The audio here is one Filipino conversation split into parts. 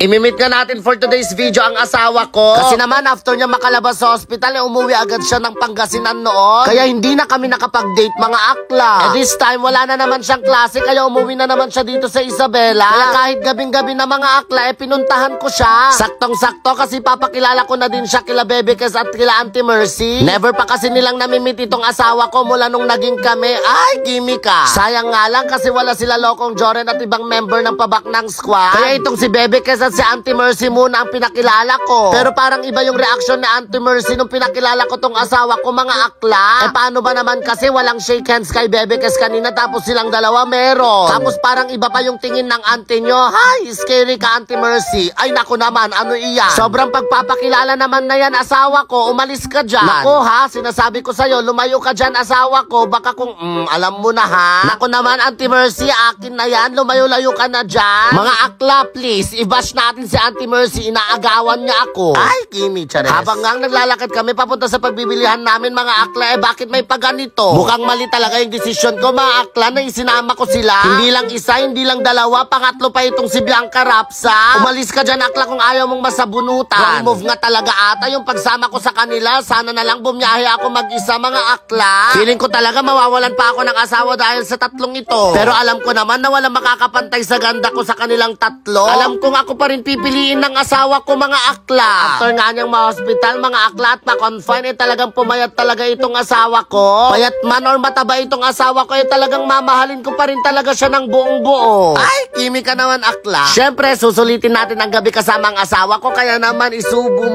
Imimit nga natin for today's video ang asawa ko. Kasi naman after niya makalabas sa hospital, umuwi agad siya ng Pangasinan noon. Kaya hindi na kami nakapag-date mga akla. This time wala na naman siyang klase, kaya umuwi na naman siya dito sa Isabela. Kaya kahit gabing-gabi na mga akla, pinuntahan ko siya. Saktong-sakto kasi papakilala ko na din siya kila Bebe Kes at kila Auntie Mercy. Never pa kasi nilang namimit itong asawa ko mula nung naging kami. Ay, gimme ka. Sayang nga lang kasi wala sila Lokong Joren at ibang member ng Pabaknang Squad. Kaya itong si Bebe Kes at si Auntie Mercy muna ang pinakilala ko. Pero parang iba yung reaksyon ni Auntie Mercy nung pinakilala ko tong asawa ko mga akla. Paano ba naman kasi walang shake hands kay Bebe Kes kanina tapos silang dalawa meron. Tapos parang iba pa yung tingin ng auntie nyo. Hi, scary ka Auntie Mercy. Ay naku naman, ano iyan? Sobrang pagpapakilala naman na yan asawa ko, umalis ka dyan. Naku ha, sinasabi ko sa'yo, lumayo ka dyan asawa ko. Baka kung, alam mo na ha. Naku naman Auntie Mercy, akin na yan, lumayo-layo ka na dyan. Mga akla, please, i-bash natin si Auntie Mercy, inaagawan niya ako. Ay, Kimi, chares. Habang nga naglalakad kami papunta sa pagbibilihan namin mga akla, bakit may paganito? Mukhang mali talaga yung desisyon ko mga akla na isinama ko sila. Hindi lang isa, hindi lang dalawa, pangatlo pa itong si Bianca Rapsa. Umalis ka dyan akla kung ayaw mong masabunutan. Wrong move nga talaga ata yung pagsama ko sa kanila. Sana na lang bumiyahe ako mag-isa mga akla. Feeling ko talaga mawawalan pa ako ng asawa dahil sa tatlong ito. Pero alam ko naman na walang makakapantay sa ganda ko sa kanilang tatlo. Alam kong ako pa rin pipiliin ng asawa ko mga akla. After nga niyang ma-hospital mga akla at ma-confine, talagang pumayat talaga itong asawa ko. Payat man or mataba itong asawa ko, talagang mamahalin ko pa rin talaga siya ng buong buo. Ay, Kimi ka naman akla. Syempre, susulitin natin ang gabi kasama ang asawa ko, kaya naman isubo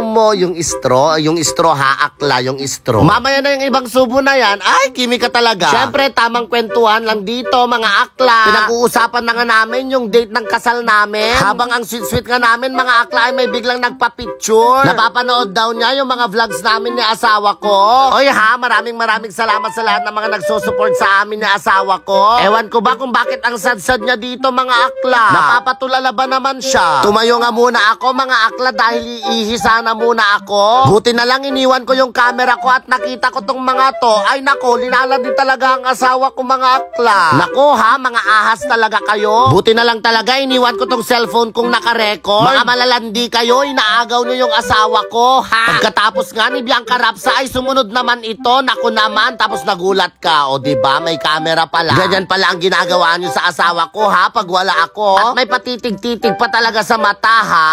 mo yung straw ha akla, yung straw. Mamaya na yung ibang subo na yan. Ay, Kimi ka talaga. Syempre, tamang kwentuhan lang dito mga akla. Pinag-uusapan na nga namin yung date ng kasal namin. Habang ang sweet-sweet nga namin mga akla ay may biglang nagpa-picture. Napapanood daw niya yung mga vlogs namin ni asawa ko. Oy ha, maraming salamat sa lahat ng mga nagsusupport sa amin ni asawa ko. Ewan ko ba kung bakit ang sad-sad niya dito mga akla. Napapatulala ba naman siya? Tumayo nga muna ako mga akla dahil iihisa na muna ako. Buti na lang iniwan ko yung camera ko at nakita ko tong mga to. Ay nako, linalandi talaga ang asawa ko mga akla. Nako ha, mga ahas talaga kayo. Buti na lang talaga iniwan ko tong cellphone kong nakarecord. Mga malalandi kayo, inaagaw niyo yung asawa ko ha. Pagkatapos nga ni Bianca Rapsa ay sumunod naman ito. Naku naman, tapos nagulat ka. O diba, may camera pala. Ganyan pala ang ginagawa niyo sa asawa ko ha pag wala ako. At may patitig-titig pa talaga sa mata ha.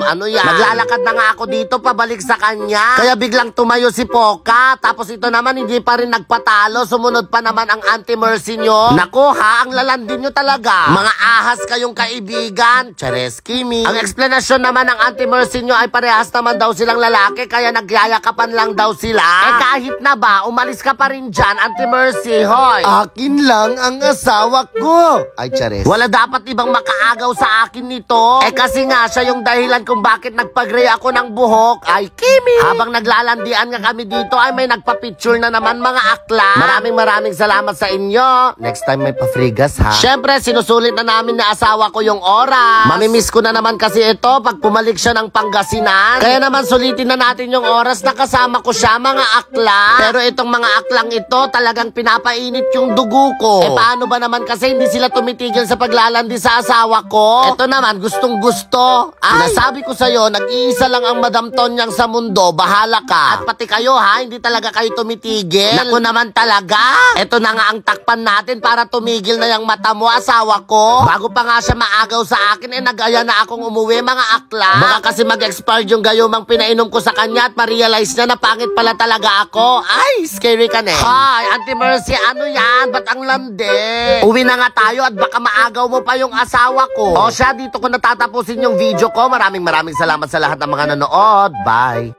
Ano yan? Maglalakad na nga ako dito pabalik sa kanya. Kaya biglang tumayo si Poca. Tapos ito naman hindi pa rin nagpatalo. Sumunod pa naman ang Auntie Mercy nyo. Naku ha, ang lalandi nyo talaga. Mga ahas kayong kaibigan. Chares, Kimi. Ang explanation naman ng Auntie Mercy nyo ay parehas naman daw silang lalaki. Kaya nagyayakapan lang daw sila. Kahit na ba, umalis ka pa rin dyan, Auntie Mercy. Hoy, akin lang ang asawa ko. Ay, chares. Wala dapat ibang makaagaw sa akin nito. Kasi nga siya yung dahilan kung bakit nagpag-gray ako ng buhok. Ay, Kimi. Habang naglalandian nga kami dito ay may nagpa-picture na naman mga akla. Maraming salamat sa inyo. Next time may pa-frigas ha. Syempre, sinusulit na namin na asawa ko yung oras. Mamimiss ko na naman kasi ito pag pumalik siya ng Pangasinan. Kaya naman sulitin na natin yung oras na kasama ko siya mga akla. Pero itong mga aklang ito talagang pinapainit yung dugo ko. Paano ba naman kasi hindi sila tumitigil sa paglalandi sa asawa ko? Ito naman, gustong gusto. Nasabi ko sa'yo, nag-iisa lang ang Madam Tonyang sa mundo. Bahala ka. At pati kayo ha, hindi talaga kayo tumitigil. Naku naman talaga. Ito na nga ang takpan natin para tumigil na yung mata mo asawa ko. Bago pa nga siya maagaw sa akin, nag-aya na akong umuwi mga akla. Baka kasi mag-expired yung gayumang pinainom ko sa kanya at ma-realize niya na pangit pala talaga ako. Ay, scary ka na. Hi, Auntie Mercy, ano yan? Ba't ang landi? Uwi na nga tayo at baka maagaw mo pa yung asawa ko. O siya, dito ko natatapusin yung video ko. Maraming salamat sa lahat ng mga nanood. Bye.